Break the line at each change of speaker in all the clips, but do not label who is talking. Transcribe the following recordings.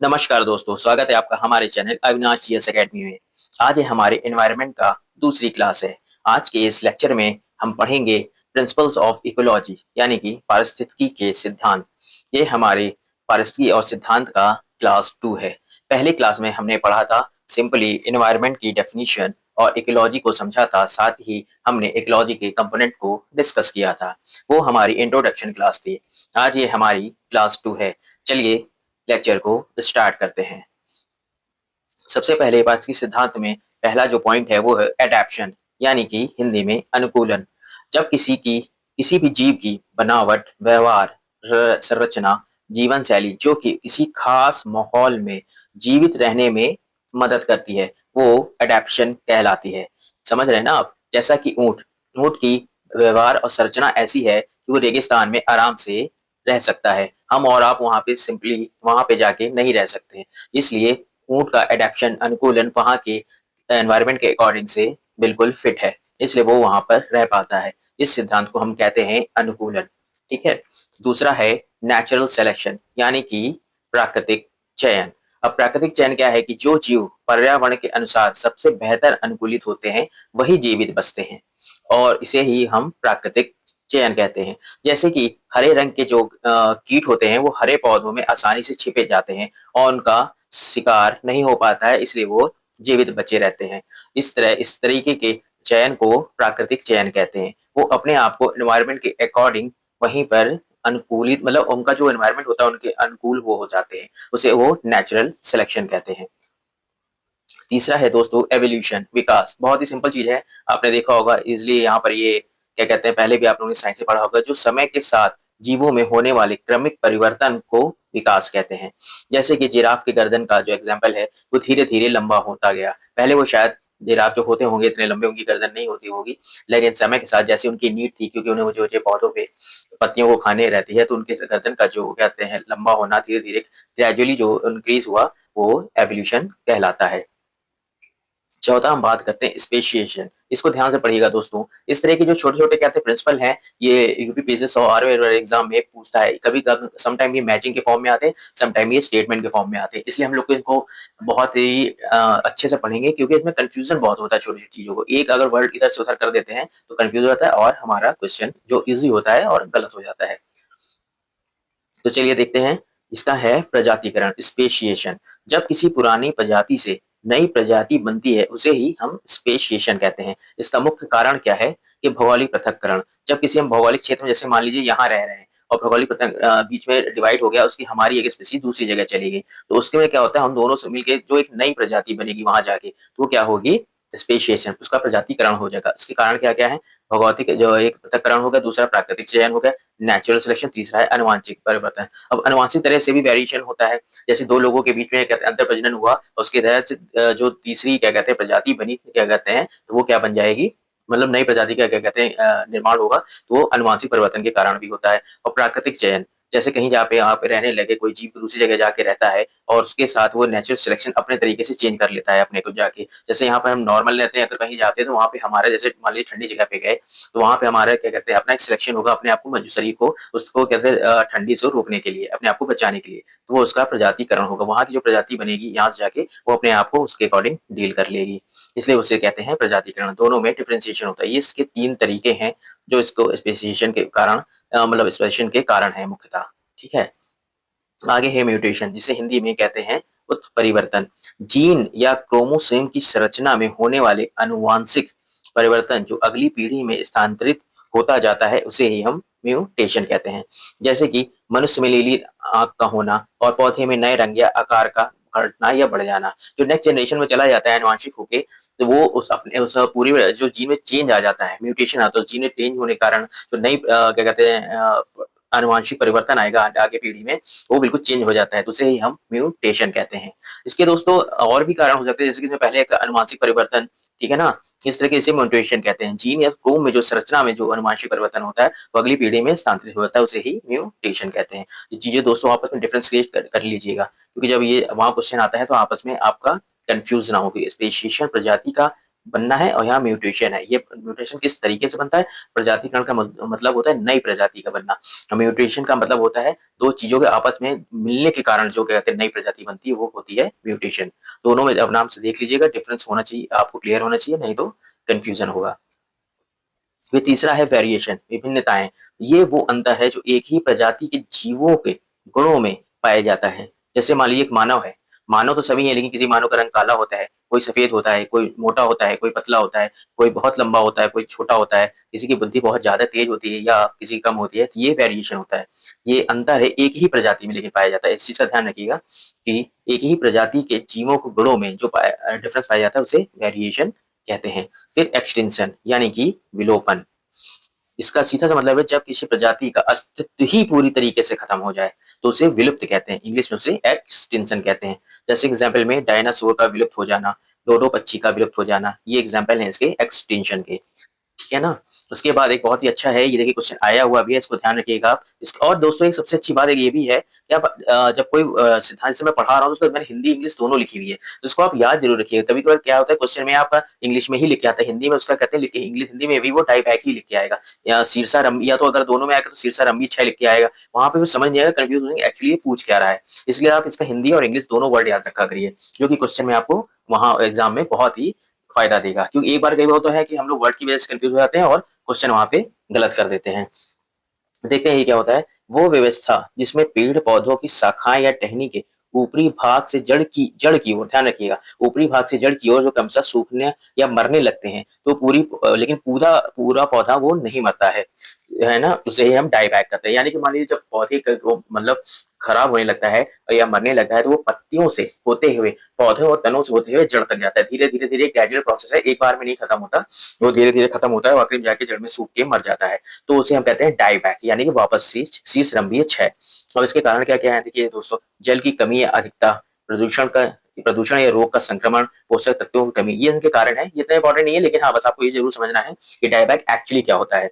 नमस्कार दोस्तों, स्वागत है आपका हमारे चैनल अविनाश जीएस एकेडमी में। आज है हमारे एनवायरनमेंट का दूसरी क्लास है। आज के इस लेक्चर में हम पढ़ेंगे प्रिंसिपल्स ऑफ इकोलॉजी यानी कि पारिस्थितिकी के सिद्धांत। ये हमारे पारिस्थितिकी और सिद्धांत का क्लास 2 है। पहले क्लास में हमने पढ़ा था सिंपली एनवायरनमेंट की डेफिनेशन और इकोलॉजी को समझा था, साथ ही हमने इकोलॉजी के कंपोनेंट को डिस्कस किया था। वो हमारी इंट्रोडक्शन क्लास थी। आज ये हमारी क्लास 2 है। चलिए लेक्चर को स्टार्ट करते हैं। सबसे पहले पारिस्थितिकी सिद्धांत में पहला जो पॉइंट है वो है एडैप्शन यानी कि हिंदी में अनुकूलन। जब किसी भी जीव की बनावट, व्यवहार, संरचना, जीवन शैली जो कि किसी खास माहौल में जीवित रहने में मदद करती है, वो एडैप्शन कहलाती है। समझ रहे हैं ना आप? जैसा कि ऊँट, ऊँट की व्यवहार और संरचना ऐसी है कि वो रेगिस्तान में आराम से रह सकता है। हम और आप वहाँ पे सिंपली वहाँ पे जाके नहीं रह सकते। इसलिए ऊँट का एडैप्शन अनुकूलन वहाँ के एनवायरनमेंट के अकॉर्डिंग से बिल्कुल फिट है, इसलिए वो वहाँ पर रह पाता है। इस सिद्धांत को हम कहते हैं अनुकूलन। ठीक है? दूसरा है नेचुरल सिलेक्शन यानी कि प्राकृतिक चयन। अब प्राकृतिक चयन क्या है कि जो जीव पर्यावरण के अनुसार सबसे बेहतर अनुकूलित होते हैं, वही जीवित बचते हैं और इसे ही हम प्राकृतिक चयन कहते हैं। जैसे कि हरे रंग के जो कीट होते हैं, वो हरे पौधों में आसानी से छिपे जाते हैं और उनका शिकार नहीं हो पाता है, इसलिए वो जीवित बचे रहते हैं। इस तरीके के चयन को प्राकृतिक चयन कहते हैं। वो अपने आप को एनवायरनमेंट के अकॉर्डिंग वहीं पर अनुकूलित, मतलब उनका जो एनवायरनमेंट होता है उनके अनुकूल वो हो जाते हैं। उसे वो नेचुरल सिलेक्शन कहते हैं। तीसरा है दोस्तों एवोल्यूशन, विकास। बहुत ही सिंपल चीज है, आपने देखा होगा इजिली। यहाँ पर ये क्या कहते हैं, पहले भी आप लोगों ने साइंस से पढ़ा होगा, जो समय के साथ जीवों में होने वाले क्रमिक परिवर्तन को विकास कहते हैं। जैसे कि जिराफ की गर्दन का जो एग्जाम्पल है, वो धीरे धीरे लंबा होता गया। पहले वो शायद जिराफ जो होते होंगे इतने लंबे उनकी गर्दन नहीं होती होगी, लेकिन समय के साथ जैसे उनकी नीड थी, क्योंकि उन्हें जो जो पौधों पे पत्तियों को खाने रहती है, तो उनके गर्दन का जो कहते हैं लंबा होना धीरे धीरे ग्रेजुअली जो इंक्रीज हुआ, वो एवोल्यूशन कहलाता है। चौथा हम बात करते हैं स्पेशिएशन। इसको ध्यान से पढ़िएगा दोस्तों। इस तरह के जो छोटे-छोटे क्या थे प्रिंसिपल हैं, ये यूपी पीसीएस और आरआरबी एग्जाम में पूछता है। कभी कब सम टाइम ये मैचिंग के फॉर्म में आते हैं, सम टाइम ये स्टेटमेंट के फॉर्म में आते हैं। इसलिए हम लोग को इनको बहुत ही अच्छे से पढ़ेंगे, क्योंकि इसमें कन्फ्यूजन बहुत होता है छोटी-छोटी चीज़ों को। एक अगर वर्ड इधर से उधर कर देते हैं तो कन्फ्यूज हो जाता है और हमारा क्वेश्चन जो ईज़ी होता है और गलत हो जाता है। तो चलिए देखते हैं। इसका है प्रजातिकरण, स्पेशिएशन। जब किसी पुरानी प्रजाति से नई प्रजाति बनती है, उसे ही हम स्पेशिएशन कहते हैं। इसका मुख्य कारण क्या है कि भौगोलिक पृथक्करण। जब किसी हम भौगोलिक क्षेत्र में, जैसे मान लीजिए यहाँ रह रहे हैं और भौगोलिक बीच में डिवाइड हो गया, उसकी हमारी एक स्पीशीज दूसरी जगह चली गई, तो उसके में क्या होता है, हम दोनों से मिलके जो एक नई प्रजाति बनेगी वहां जाके, तो वो क्या होगी, स्पेशिएशन। उसका प्रजातिकरण हो जाएगा। इसके कारण क्या क्या है, भौगोलिक जो एक पृथक्करण हो गया, दूसरा प्राकृतिक चयन हो गया, नेचुरल सिलेक्शन, तीसरा है आनुवंशिक परिवर्तन। अब आनुवंशिक तरह से भी वेरिएशन होता है। जैसे दो लोगों के बीच में कहते हैं अंतर प्रजनन हुआ, और उसके तहत से जो तीसरी क्या कहते हैं प्रजाति बनी, क्या कहते हैं, तो वो क्या बन जाएगी, मतलब नई प्रजाति का क्या कहते हैं निर्माण होगा, तो वो आनुवंशिक परिवर्तन के कारण भी होता है। और प्राकृतिक चयन, जैसे कहीं जहाँ पे आप रहने लगे, कोई जीव दूसरी जगह जाके रहता है और उसके साथ वो नेचुरल सिलेक्शन अपने तरीके से चेंज कर लेता है अपने को जाके। जैसे यहाँ पर हम नॉर्मल रहते हैं, अगर कहीं जाते हैं तो वहाँ पे हमारा, जैसे मान लीजिए ठंडी जगह पे गए, तो वहाँ पे हमारा क्या कहते हैं अपना एक सिलेक्शन होगा, अपने आप को शरीर को उसको कहते हैं ठंडी से रोकने के लिए, अपने आप को बचाने के लिए, तो वो उसका प्रजातिकरण होगा। वहाँ की जो प्रजाति बनेगी यहाँ से जाके, वो अपने आप को उसके अकॉर्डिंग डील कर लेगी, इसलिए उसे कहते हैं प्रजातिकरण। दोनों में डिफरेंशिएशन होता है। ये इसके 3 तरीके हैं जो इसको स्पेसिएशन के कारण मतलब स्पेसिएशन के कारण है मुख्यतः। ठीक है? आगे है म्यूटेशन, जिसे हिंदी में कहते हैं उत्परिवर्तन। जीन या क्रोमोसोम की संरचना में होने वाले अनुवांशिक परिवर्तन जो अगली पीढ़ी में स्थानांतरित होता जाता है, उसे ही हम म्यूटेशन कहते हैं। जैसे कि मनुष्य में नीली आंख का होना और पौधे में नए रंग या आकार का घटना या बढ़ जाना, जो नेक्स्ट जनरेशन में चला जाता है अनुवांशिक होके, तो वो उस पूरी जो जीन में चेंज आ जाता है, म्यूटेशन आता है, उस जीन में चेंज होने के कारण जो नई क्या कहते हैं आनुवांशिक परिवर्तन आएगा आगे पीढ़ी में, वो बिल्कुल चेंज हो जाता है, तो उसे ही हम म्यूटेशन कहते हैं। इसके दोस्तों और भी कारण हो सकते हैं, जैसे कि इसमें पहले एक आनुवांशिक परिवर्तन, ठीक है ना, इस तरह के इसे म्यूटेशन कहते हैं। जीन या क्रोम में जो संरचना में जो आनुवांशिक परिवर्तन होता है, वो अगली पीढ़ी में स्थानांतरित होता है, उसे ही म्यूटेशन कहते हैं। ये चीजें दोस्तों आपस में डिफरेंस क्रिएट कर लीजिएगा, क्योंकि जब ये वहां क्वेश्चन आता है तो आपस में आपका कंफ्यूज ना हो कि स्पेसिएशन प्रजाति का बनना है और यहाँ म्यूटेशन है। ये म्यूटेशन किस तरीके से बनता है? प्रजातिकरण का मतलब होता है नई प्रजाति का बनना, और म्यूटेशन का मतलब होता है दो चीजों के आपस में मिलने के कारण जो क्या कहते हैं नई प्रजाति बनती है, वो होती है म्यूटेशन। दोनों में अब नाम से देख लीजिएगा, डिफरेंस होना चाहिए, आपको क्लियर होना चाहिए, नहीं तो कंफ्यूजन होगा। फिर तीसरा है वेरिएशन, विभिन्नताएं। ये वो अंतर है जो एक ही प्रजाति के जीवों के गुणों में पाया जाता है। जैसे मान लीजिए एक मानव है, मानव तो सभी है लेकिन किसी मानव का रंग काला होता है, कोई सफेद होता है, कोई मोटा होता है, कोई पतला होता है, कोई बहुत लंबा होता है, कोई छोटा होता है, किसी की बुद्धि बहुत ज्यादा तेज होती है या किसी की कम होती है, तो ये वेरिएशन होता है। ये अंतर है एक ही प्रजाति में लेकिन पाया जाता है। इस चीज का ध्यान रखिएगा कि एक ही प्रजाति के जीवों के गुणों में जो डिफरेंस पाया जाता है उसे वेरिएशन कहते हैं। फिर एक्सटिंक्शन यानी कि विलोपन। इसका सीधा सा मतलब है जब किसी प्रजाति का अस्तित्व ही पूरी तरीके से खत्म हो जाए तो उसे विलुप्त कहते हैं, इंग्लिश में उसे एक्सटिंक्शन कहते हैं। जैसे एग्जाम्पल में डायनासोर का विलुप्त हो जाना, डोडो पक्षी का विलुप्त हो जाना, ये एग्जाम्पल है इसके एक्सटिंक्शन के, ठीक है ना। उसके बाद एक बहुत ही अच्छा है, ये देखिए क्वेश्चन आया हुआ भी है, इसको ध्यान रखिएगा आप। और दोस्तों एक सबसे अच्छी बात एक ये भी है कि आप जब कोई सिद्धांत से मैं पढ़ा रहा हूँ उसको मैंने हिंदी इंग्लिश दोनों लिखी हुई है, तो इसको आप याद जरूर रखिएगा। कभी कभार क्या होता है क्वेश्चन में आपका इंग्लिश में ही लिख के आता है, हिंदी में उसका कहते हैं लिखे, इंग्लिश हिंदी में भी वो टाइप हैक ही लिख के आएगा, या शीर्षा रम, या तो अगर दोनों में आएगा तो शीर्षा रंबी 6 लिख के आएगा, वहां पे भी समझ नहीं आएगा, कंफ्यूज होंगे एक्चुअली ये पूछ क्या रहा है। इसलिए आप इसका हिंदी और इंग्लिश दोनों वर्ड याद रखा करिए, जो कि क्वेश्चन में आपको वहां एग्जाम में बहुत ही फायदा देगा। क्योंकि एक बार कई बार होता है कि हम लोग वर्ड की वजह से कंफ्यूज हो जाते हैं और क्वेश्चन वहां पे गलत कर देते हैं। देखते हैं ये क्या होता है। वो व्यवस्था जिसमें पेड़ पौधों की शाखाएं या टहनी के ऊपरी भाग से जड़ की ओर, ध्यान रखिएगा, ऊपरी भाग से जड़ की ओर जो क्रमशः सूखने या मरने लगते हैं तो लेकिन पूरा पूरा पौधा वो नहीं मरता है ना, उसे ही हम डाईबैक करते हैं। यानी कि मान लीजिए जब पौधे वो मतलब खराब होने लगता है या मरने लगता है तो वो पत्तियों से होते हुए, पौधे और तनों से होते हुए जड़ तक जाता है। धीरे धीरे धीरे ग्रेजुअल प्रोसेस है, एक बार में नहीं खत्म होता, वो धीरे धीरे खत्म होता है और आखिर में जाके जड़ में सूख के मर जाता है। तो उसे हम कहते हैं डाई बैक, यानी कि वापस शीर्ष रंभीय क्षय। और इसके कारण क्या क्या है, देखिए दोस्तों, जल की कमी या अधिकता, प्रदूषण या रोग का संक्रमण, पोषक तत्वों की कमी, ये इनके कारण है। ये इतना इंपॉर्टेंट नहीं है लेकिन हाँ बस आपको ये जरूर समझना है कि डाईबैक एक्चुअली क्या होता है,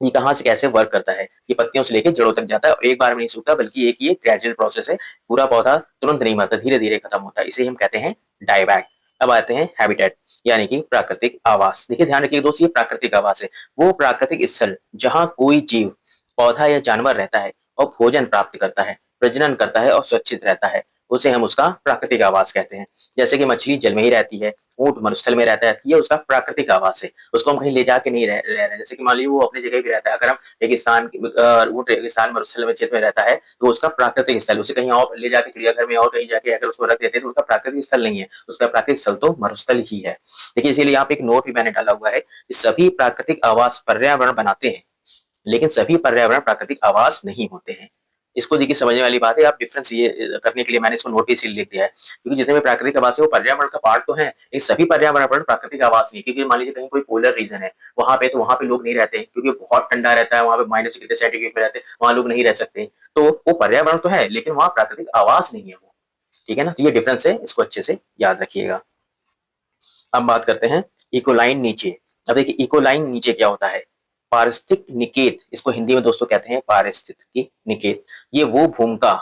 ये कहाँ से कैसे वर्क करता है। ये पत्तियों से लेकर जड़ों तक जाता है और एक बार में नहीं सूखता, बल्कि एक ये ग्रेजुअल प्रोसेस है, पूरा पौधा तुरंत नहीं मरता, धीरे धीरे खत्म होता है, इसे हम कहते हैं डाईबैक। अब आते हैं हैबिटेट यानी कि प्राकृतिक आवास। देखिए ध्यान रखिए दोस्तों, ये प्राकृतिक आवास है, वो प्राकृतिक स्थल जहाँ कोई जीव, पौधा या जानवर रहता है और भोजन प्राप्त करता है, प्रजनन करता है और सुरक्षित रहता है, उसे हम उसका प्राकृतिक आवास कहते हैं। जैसे कि मछली जल में ही रहती है, ऊंट मरुस्थल में रहता है, ये उसका प्राकृतिक आवास है, उसको हम कहीं ले जाके नहीं रह रहे। जैसे कि मान लीजिए वो अपनी जगह भी रहता है, अगर हम रेगिस्तान ऊंट रेगिस्तान मरुस्थल में क्षेत्र में रहता है तो उसका प्राकृतिक स्थल, उसे कहीं और ले जाके चिड़ियाघर में और कहीं जाके अगर उसको रख देते हैं तो उसका प्राकृतिक स्थल नहीं है, उसका प्राकृतिक स्थल तो मरुस्थल ही है। देखिए इसीलिए यहाँ पे एक नोट भी मैंने डाला हुआ है कि सभी प्राकृतिक आवास पर्यावरण बनाते हैं लेकिन सभी पर्यावरण प्राकृतिक आवास नहीं होते हैं। इसको देखिए समझने वाली बात है, आप डिफरेंस ये करने के लिए मैंने इसको नोट इसीलिए लिख दिया है, क्योंकि जितने भी प्राकृतिक आवास है वो पर्यावरण का पार्ट तो है, लेकिन सभी पर्यावरण प्राकृतिक आवास नहीं है। क्योंकि मान लीजिए कहीं कोई पोलर रीजन है वहां पे, तो वहां पे लोग नहीं रहते क्योंकि बहुत ठंडा रहता है, वहां पे माइनस कितने सेंटीग्रेड पे रहते हैं, वहां लोग नहीं रह सकते। तो वो पर्यावरण तो है लेकिन वहां प्राकृतिक आवास नहीं है वो, ठीक है ना। तो ये डिफरेंस है, इसको अच्छे से याद रखिएगा। अब बात करते हैं इकोलाइन नीचे। अब देखिए इकोलाइन नीचे क्या होता है, पारिस्थितिक निकेत, इसको हिंदी में दोस्तों कहते हैं पारिस्थितिकी निकेत। ये वो भूमिका,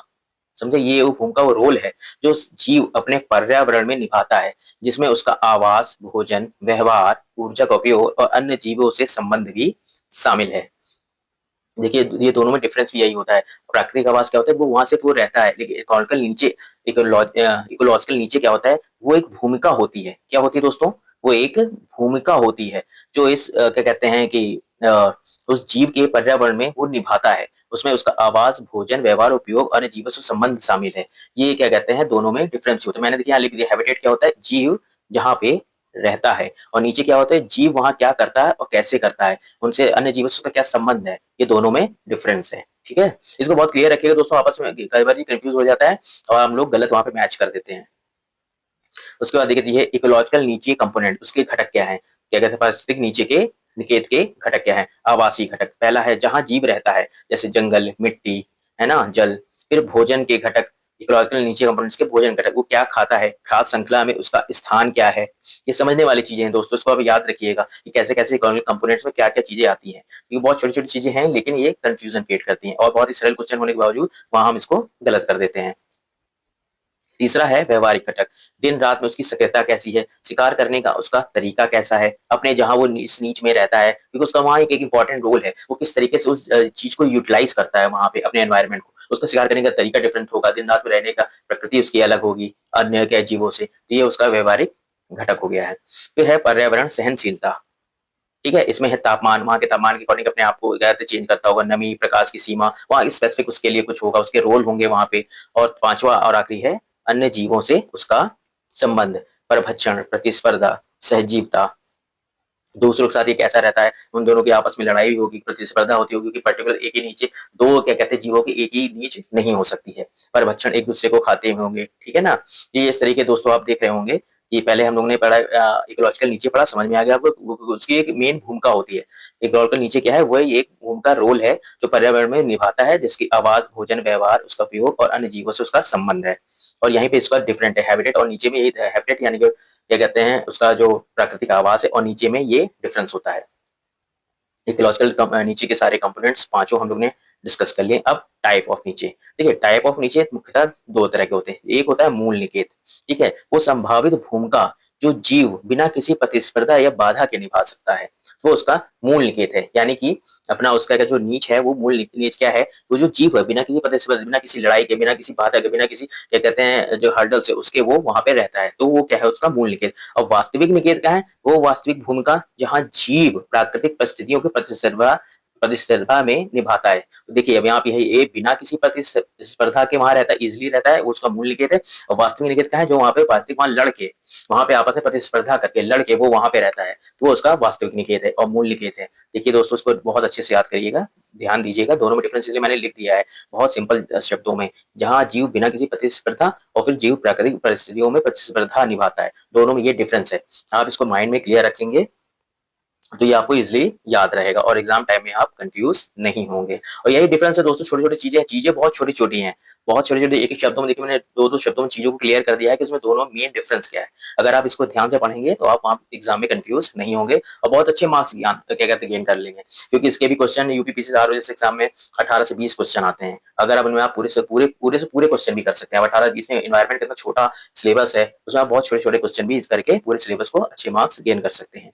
समझे, ये वो भूमिका, वो रोल है जो जीव अपने पर्यावरण में निभाता है, जिसमें उसका आवास, भोजन, व्यवहार, ऊर्जा का उपयोग और अन्य जीवों से संबंध भी शामिल है। देखिए ये दोनों में डिफरेंस भी यही होता है। प्राकृतिक आवास क्या होता है, वो वहां से वो रहता है, लेकिन इकोलॉजिकल नीचे, इकोलॉजिकल नीचे क्या होता है, वो एक भूमिका होती है। क्या होती है दोस्तों, वो एक भूमिका होती है जो इस क्या कहते हैं कि उस जीव के पर्यावरण में वो निभाता है, उसमें उसका आवास, भोजन, व्यवहार, उपयोग, अन्य जीवों से संबंध शामिल है। ये क्या कहते हैं, दोनों में डिफरेंस होता है। मैंने देखिए यहाँ लिख दिया, हैबिटेट क्या होता है, जीव जहाँ पे रहता है, और नीचे क्या होता है, जीव वहां क्या करता है और कैसे करता है, उनसे अन्य जीवों से क्या संबंध है, ये दोनों में डिफरेंस है, ठीक है। इसको बहुत क्लियर रखिएगा दोस्तों, आपस में कई बार कंफ्यूज हो जाता है और हम लोग गलत वहां पे मैच कर देते हैं। उसके बाद देखिए ये इकोलॉजिकल नीचे कंपोनेंट, उसके घटक क्या है, क्या कहते हैं, पारिस्थितिक नीचे के निकेत के घटक क्या है। आवासीय घटक पहला है जहां जीव रहता है, जैसे जंगल, मिट्टी, है ना, जल। फिर भोजन के घटक, इकोलॉजिकल नीचे कंपोनेंट्स के भोजन घटक, वो क्या खाता है, खाद्य श्रृंखला में उसका स्थान क्या है। ये समझने वाली चीजें हैं दोस्तों, इसको आप याद रखिएगा कि कैसे कैसे इकोलॉजिकल कंपोनेंट्स में क्या क्या चीजें आती हैं। ये बहुत छोटी छोटी चीजें हैं लेकिन ये कंफ्यूजन क्रिएट करती हैं और बहुत ही सरल क्वेश्चन होने के बावजूद वहां हम इसको गलत कर देते हैं। तीसरा है व्यवहारिक घटक, दिन रात में उसकी सक्रियता कैसी है, शिकार करने का उसका तरीका कैसा है, अपने जहाँ वो इस नीच में रहता है, क्योंकि उसका वहाँ एक इंपॉर्टेंट रोल है, वो किस तरीके से उस चीज को यूटिलाइज करता है वहाँ पे अपने एनवायरनमेंट को, उसका शिकार करने का तरीका डिफरेंट होगा, दिन रात में रहने का प्रकृति उसकी अलग होगी अन्य के जीवों से, तो ये उसका व्यवहारिक घटक हो गया है। फिर है पर्यावरण सहनशीलता, ठीक है, इसमें है तापमान, वहाँ के तापमान के अकॉर्डिंग अपने आप को ज्यादा चेंज करता होगा, नमी, प्रकाश की सीमा, वहाँ स्पेसिफिक उसके लिए कुछ होगा, उसके रोल होंगे वहाँ पे। और पांचवा और आखिरी है अन्य जीवों से उसका संबंध, परभक्षण, प्रतिस्पर्धा, सहजीवता, दूसरों के साथ ये कैसा रहता है, उन दोनों की आपस में लड़ाई होगी, प्रतिस्पर्धा होती होगी कि पर्टिकुलर एक ही नीचे दो क्या कहते हैं जीवों की एक ही नीच नहीं हो सकती है, परभक्षण एक दूसरे को खाते हुए होंगे, ठीक है ना। ये इस तरीके दोस्तों आप देख रहे होंगे कि पहले हम लोगों ने पढ़ा इकोलॉजिकल नीचे पढ़ा, समझ में आ गया आपको, उसकी एक मेन भूमिका होती है। इकोलॉजिकल नीचे क्या है, वह एक भूमिका रोल है जो पर्यावरण में निभाता है, जिसकी आवाज, भोजन, व्यवहार, उसका उपयोग और अन्य जीवों से उसका संबंध है। और यहीं पे इसका डिफरेंट है हैबिटेट, और नीचे में ये हैबिटेट यानी कि क्या कहते हैं उसका जो प्राकृतिक आवास है, और नीचे में ये डिफरेंस होता है। इकोलॉजिकल नीचे के सारे कंपोनेंट्स पांचों हम लोग ने डिस्कस कर लिए। अब टाइप ऑफ नीचे, देखिए टाइप ऑफ नीचे मुख्यतः दो तरह के होते हैं, एक होता है मूल निकेत, ठीक है, वो संभावित भूमिका जो जीव बिना किसी प्रतिस्पर्धा या बाधा के निभा सकता है, वो उसका मूल निकेत है, यानी कि अपना उसका जो नीच है वो मूल नीच क्या है, वो जो जीव है बिना किसी प्रतिस्पर्धा, बिना किसी लड़ाई के, बिना किसी बाधा के, बिना किसी क्या कहते हैं जो हर्डल से उसके वो वहां पे रहता है, तो वो क्या है उसका मूल निकेत। और वास्तविक निकेत क्या है, वो वास्तविक भूमिका जहाँ जीव प्राकृतिक परिस्थितियों के प्रतिस्पर्धा में निभाता है। तो देखिए अब यहाँ पे है ये बिना किसी प्रतिस्पर्धा के वहां रहता है, इजिली रहता है, वो उसका मूल निकेत है। और वास्तविक निकेत क्या है, जो वहां पे वास्तविक वहां लड़के, वहां पे आपस में प्रतिस्पर्धा करके लड़के वो वहां पे रहता है, तो वो उसका वास्तविक निकेत है और मूल निकेत है। देखिए दोस्तों इसको बहुत अच्छे से याद करिएगा, ध्यान दीजिएगा, दोनों में डिफरेंस इसलिए मैंने लिख दिया है बहुत सिंपल शब्दों में। जहाँ जीव बिना किसी प्रतिस्पर्धा और फिर जीव प्राकृतिक परिस्थितियों में प्रतिस्पर्धा निभाता है, दोनों में ये डिफरेंस है। आप इसको माइंड में क्लियर रखेंगे तो ये आपको इजिली याद रहेगा और एग्जाम टाइम में आप कंफ्यूज नहीं होंगे। और यही डिफरेंस है दोस्तों, छोटी छोटी चीजें बहुत छोटी छोटी हैं, बहुत छोटी छोटी, एक एक शब्दों में देखिए मैंने दो दो शब्दों में चीजों को क्लियर कर दिया है कि उसमें दोनों मेन डिफरेंस क्या है। अगर आप इसको ध्यान से पढ़ेंगे तो आप वहाँ एग्जाम में कंफ्यूज नहीं होंगे और बहुत अच्छे मार्क्स ज्ञान क्या कहते गेन कर लेंगे, क्योंकि इसके भी क्वेश्चन यूपीपीसीआर जैसे एग्जाम में 18 से 20 क्वेश्चन आते हैं। अगर आप उनमें आप पूरे क्वेश्चन भी कर सकते हैं। 18-20 में इन्वायरमेंट कितना छोटा सिलेबस है, उसमें आप बहुत छोटे छोटे क्वेश्चन भी करके पूरे सिलेबस को अच्छे मार्क्स गेन कर सकते हैं।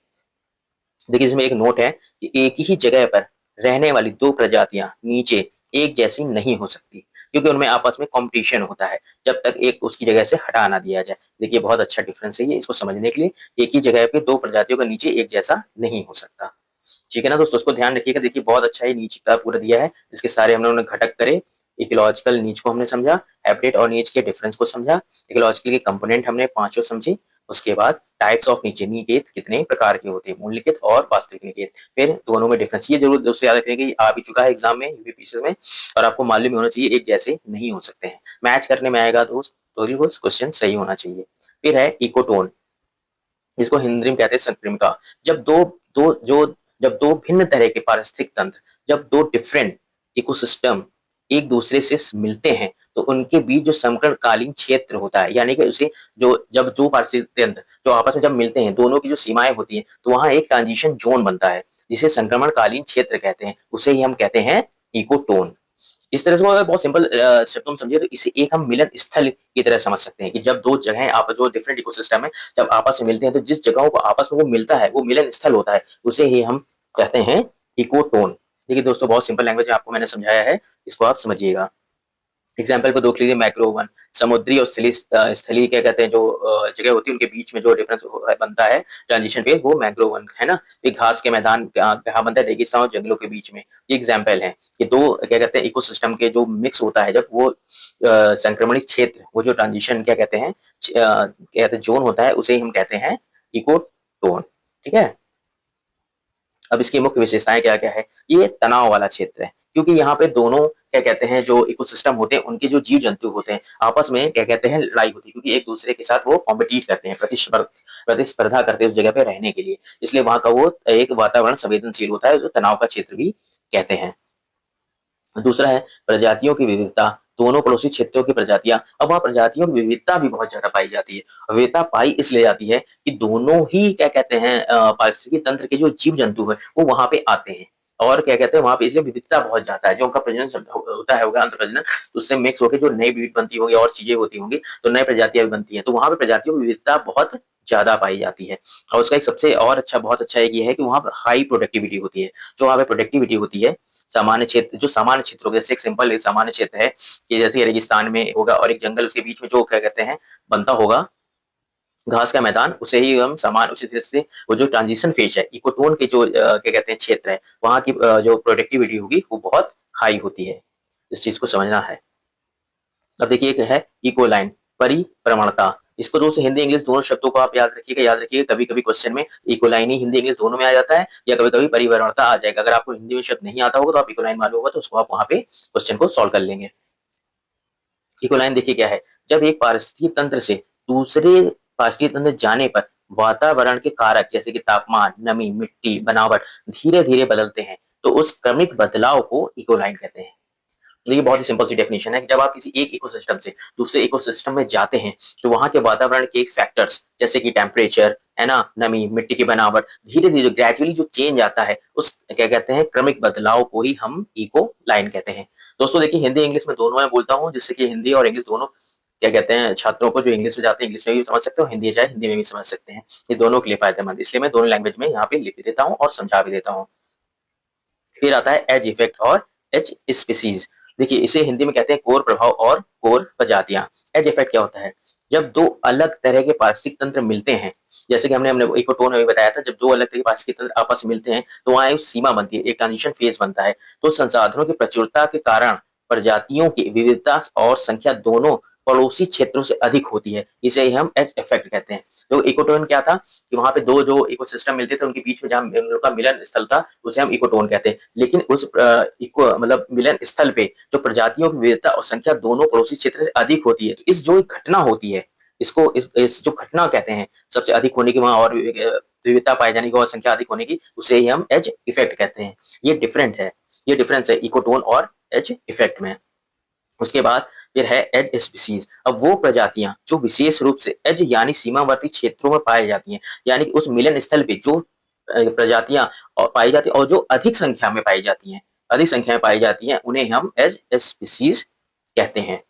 देखिए इसमें एक नोट है कि एक ही जगह पर रहने वाली दो प्रजातियां नीचे एक जैसी नहीं हो सकती, क्योंकि उनमें आपस में कंपटीशन होता है जब तक एक उसकी जगह से हटा ना दिया जाए। देखिए बहुत अच्छा डिफरेंस है ये, इसको समझने के लिए एक ही जगह पे दो प्रजातियों का नीचे एक जैसा नहीं हो सकता, ठीक है ना दोस्तों, उसको ध्यान रखिएगा। देखिए बहुत अच्छा है, नीचे का पूरा दिया है, इसके सारे हम लोगों ने घटक करे, इकोलॉजिकल नीच को हमने समझा, हैबिटेट और नीच के डिफरेंस को समझा, इकोलॉजिकल के कंपोनेंट हमने पांचों समझे। उसके बाद टाइप्स ऑफ नीचे निकेत कितने प्रकार के होते हैं, मूल निकेत और वास्तविक निकेत, फिर दोनों में डिफरेंस। ये जरूर दोस्तों याद रखिए कि आ भी चुका है एग्जाम में यूपीपीसी में, और आपको मालूम होना चाहिए एक जैसे नहीं हो सकते हैं, मैच करने में आएगा दोस्त तो क्वेश्चन सही होना चाहिए। फिर है इकोटोन, जिसको हिंदी में कहते हैं संक्रामिका। जब दो दो जो जब दो भिन्न तरह के पारिस्थितिक तंत्र, जब दो डिफरेंट इकोसिस्टम एक दूसरे से मिलते हैं तो उनके बीच जो संकटकालीन क्षेत्र होता है, यानी कि उसे जो जब दो पारिस्थितिक तंत्र जो आपस में जब मिलते हैं, दोनों की जो सीमाएं होती हैं, तो वहां एक ट्रांजिशन जोन बनता है जिसे संक्रमणकालीन क्षेत्र कहते हैं, उसे ही हम कहते हैं इकोटोन। इस तरह से वो अगर बहुत सिंपल शब्दों में समझिए तो इसे एक हम मिलन स्थल की तरह समझ सकते हैं कि जब दो जगहें आप जो डिफरेंट इकोसिस्टम है जब आपस में मिलते हैं तो जिस जगहों को आपस में वो मिलता है वो मिलन स्थल होता है, उसे ही हम कहते हैं इकोटोन। देखिए दोस्तों बहुत सिंपल लैंग्वेज में आपको मैंने समझाया है, इसको आप समझिएगा। एग्जाम्पल को देख लीजिए, मैक्रो वन, समुद्री और स्थलीय क्या कहते हैं जो जगह होती है उनके बीच में जो डिफरेंस बनता है ट्रांजिशन फेज, वो मैक्रो वन है ना। फिर घास के मैदान कहाँ बनता है, रेगिस्तान और जंगलों के बीच में, ये एग्जाम्पल है कि दो क्या कहते हैं इकोसिस्टम के जो मिक्स होता है जब वो संक्रमणित क्षेत्र, वो जो ट्रांजिशन क्या कहते हैं क्या कहते हैं जोन होता है, उसे हम कहते हैं इकोटोन, ठीक है। अब इसकी मुख्य विशेषताएं क्या क्या है, ये तनाव वाला क्षेत्र है, क्योंकि यहाँ पे दोनों क्या कहते हैं जो इकोसिस्टम होते हैं उनके जो जीव जंतु होते हैं आपस में क्या कहते हैं लड़ाई होती है, क्योंकि एक दूसरे के साथ वो कॉम्पिटिट करते हैं, प्रतिस्पर्धा करते हैं उस जगह पे रहने के लिए, इसलिए वहां का वो एक वातावरण संवेदनशील होता है जो तनाव का क्षेत्र भी कहते हैं। दूसरा है प्रजातियों की विविधता, दोनों पड़ोसी क्षेत्रों की प्रजातियां, अब वहाँ प्रजातियों की विविधता भी बहुत ज्यादा पाई जाती है। विविधता पाई इसलिए जाती है कि दोनों ही क्या कहते हैं पारिस्थितिकी तंत्र के जो जीव जंतु है वो वहां पे आते हैं, और क्या कहते हैं वहाँ पे इसलिए विविधता बहुत ज्यादा है, जो उनका प्रजनन होता है होगा अंतर प्रजनन, तो उससे मिक्स होकर जो नई ब्रीड बनती होगी और चीजें होती होंगी, तो नई प्रजातियां भी बनती हैं, तो वहाँ पे प्रजातियों की विविधता बहुत ज्यादा पाई जाती है। और उसका एक सबसे और अच्छा बहुत अच्छा एक ये है कि वहाँ पर हाई प्रोडक्टिविटी होती है। जो वहाँ पे प्रोडक्टिविटी होती है सामान्य क्षेत्र, जो सामान्य क्षेत्र हो गया, जैसे एक सिंपल सामान्य क्षेत्र है कि जैसे रेगिस्तान में होगा और एक जंगल उसके बीच में जो क्या कहते हैं बनता होगा घास का मैदान, उसे ही हम समान उसी तरह से वो जो ट्रांजिशन फेज है इकोटोन के जो क्या कहते हैं क्षेत्र है, वहाँ की जो प्रोडक्टिविटी होगी वो बहुत हाई होती है। इस चीज को समझना है। अब देखिए एक है इकोलाइन, परिप्रवणता। इसको दोस्तों हिंदी इंग्लिश दोनों शब्दों को आप याद रखिएगा, कभी कभी क्वेश्चन में इकोलाइन ही हिंदी इंग्लिश दोनों में आ जाता है, या कभी कभी परिप्रवणता आ जाएगा। अगर आपको हिंदी में शब्द नहीं आता होगा तो आप इकोलाइन मालूम होगा तो उसको आप वहां पे क्वेश्चन को सॉल्व कर लेंगे। इकोलाइन देखिए क्या है, जब एक पारिस्थितिक तंत्र से दूसरे पारिस्थितिक तंत्र जाने पर वातावरण के कारक जैसे कि तापमान, नमी, मिट्टी, बनावट धीरे धीरे बदलते हैं, तो उस क्रमिक बदलाव को इकोलाइन कहते हैं। तो ये बहुत ही सिंपल सी डेफिनेशन है कि जब आप किसी एक इकोसिस्टम से दूसरे इकोसिस्टम में जाते हैं, तो वहां के वातावरण के एक फैक्टर्स जैसे कि टेम्परेचर है ना, नमी, मिट्टी की बनावट धीरे धीरे ग्रेजुअली जो चेंज आता है, उस क्या कहते हैं क्रमिक बदलाव को ही हम इको लाइन कहते हैं। दोस्तों देखिए हिंदी इंग्लिश में दोनों में बोलता हूँ, जिससे कि हिंदी और इंग्लिश दोनों क्या कहते हैं छात्रों को जो इंग्लिश में जाते हैं इंग्लिश में भी समझ सकते हो, हिंदी चाहे हिंदी में भी समझ सकते हैं। ये दोनों के लिए फायदेमंद, इसलिए मैं दोनों लैंग्वेज में यहाँ पे लिख भी देता हूँ और समझा भी देता हूँ। फिर आता है एज इफेक्ट और एज स्पीसीज। देखिए इसे हिंदी में कहते हैं कोर प्रभाव और कोर प्रजातियां। एज इफेक्ट क्या होता है, जब दो अलग तरह के पारिस्थितिक तंत्र मिलते हैं, जैसे कि हमने हमने इकोटोन में भी बताया था, जब दो अलग तरह के पारिस्थितिक तंत्र आपस में मिलते हैं तो वहां एक सीमा बनती है, एक ट्रांजिशन फेज बनता है। तो संसाधनों की प्रचुरता के कारण प्रजातियों की विविधता और संख्या दोनों पड़ोसी क्षेत्रों से अधिक होती है, इसे ही हम एज इफेक्ट कहते हैं। तो इकोटोन क्या था कि वहां पे दो जो इकोसिस्टम मिलते थे उनके बीच में जहां उन लोग का मिलन स्थल था उसे हम इकोटोन कहते हैं। लेकिन उस इको मतलब मिलन स्थल पे जो प्रजातियों की विविधता और संख्या दोनों पड़ोसी क्षेत्र से अधिक होती है, तो इस जो एक घटना होती है इसको इस जो घटना कहते हैं सबसे अधिक होने की, वहां और विविधता पाए जाने की और संख्या अधिक होने की, उसे ही हम एज इफेक्ट कहते हैं। ये डिफरेंट है, ये डिफरेंस है इकोटोन और एज इफेक्ट में। उसके बाद फिर है एज स्पीसीज। अब वो प्रजातियां जो विशेष रूप से एज यानी सीमावर्ती क्षेत्रों में पाई जाती हैं, यानी कि उस मिलन स्थल पे जो प्रजातियां पाई जाती हैं और जो अधिक संख्या में पाई जाती हैं, अधिक संख्या में पाई जाती हैं, उन्हें हम एज स्पीसीज कहते हैं।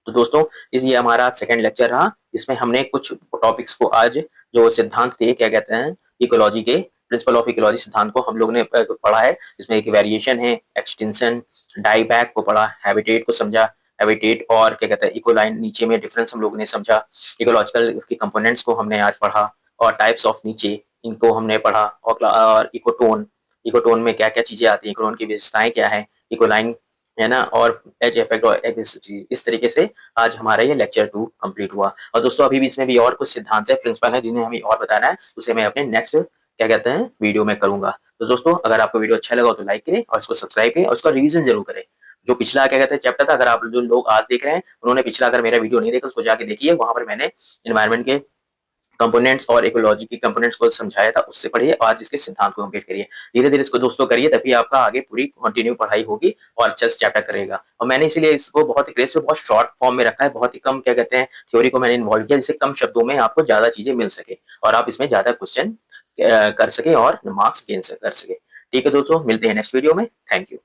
तो दोस्तों इस ये हमारा सेकंड लेक्चर रहा, इसमें हमने कुछ टॉपिक्स को आज जो सिद्धांत थे क्या कहते हैं इकोलॉजी के, प्रिंसिपल ऑफ इकोलॉजी सिद्धांत को हम लोग ने पढ़ा है। इसमें एक वेरिएशन है, एक्सटेंशन, डाईबैक को पढ़ा, हैबिटेट को समझा, हैबिटेट और क्या कहते हैं इकोलाइन नीचे में डिफरेंस हम लोग ने समझा, इकोलॉजिकल के कंपोनेंट्स को हमने आज पढ़ा, और टाइप्स ऑफ नीचे इनको हमने पढ़ा, और इकोटोन, इकोटोन में क्या क्या चीजें आती है, इकोटोन की विशेषताएं क्या है, इकोलाइन है ना, और एज इफेक्ट और इस तरीके से आज हमारा ये लेक्चर 2 कंप्लीट हुआ। और दोस्तों अभी भी इसमें भी और कुछ सिद्धांत है, प्रिंसिपल है जिन्हें हमें और बताना है, उसे मैं अपने नेक्स्ट क्या कहते हैं वीडियो में करूंगा। तो दोस्तों अगर आपको वीडियो अच्छा लगा हो तो लाइक करें और इसको सब्सक्राइब करें और इसका रिवीजन जरूर करें। जो पिछला क्या कहते हैं चैप्टर था, अगर आप जो लोग आज देख रहे हैं उन्होंने पिछला अगर मेरा वीडियो नहीं देखा उसको जाके देखिए, वहां पर मैंने एनवायरमेंट के कंपोनेंट्स और इकोलॉजी के कंपोनेंट्स को समझाया था, उससे पढ़िए और आज इसके सिद्धांत को कंप्लीट करिए। धीरे धीरे इसको दोस्तों करिए, तभी आपका आगे पूरी कंटिन्यू पढ़ाई होगी और अच्छा से चैप्टर करेगा। और मैंने इसीलिए इसको बहुत ही क्रेज बहुत शॉर्ट फॉर्म में रखा है, बहुत ही कम क्या कहते हैं थ्योरी को मैंने इन्वॉल्व किया, जिससे कम शब्दों में आपको ज्यादा चीजें मिल सके और आप इसमें ज्यादा क्वेश्चन कर सके और मार्क्स गेन कर सके। ठीक है दोस्तों, मिलते हैं नेक्स्ट वीडियो में। Thank you.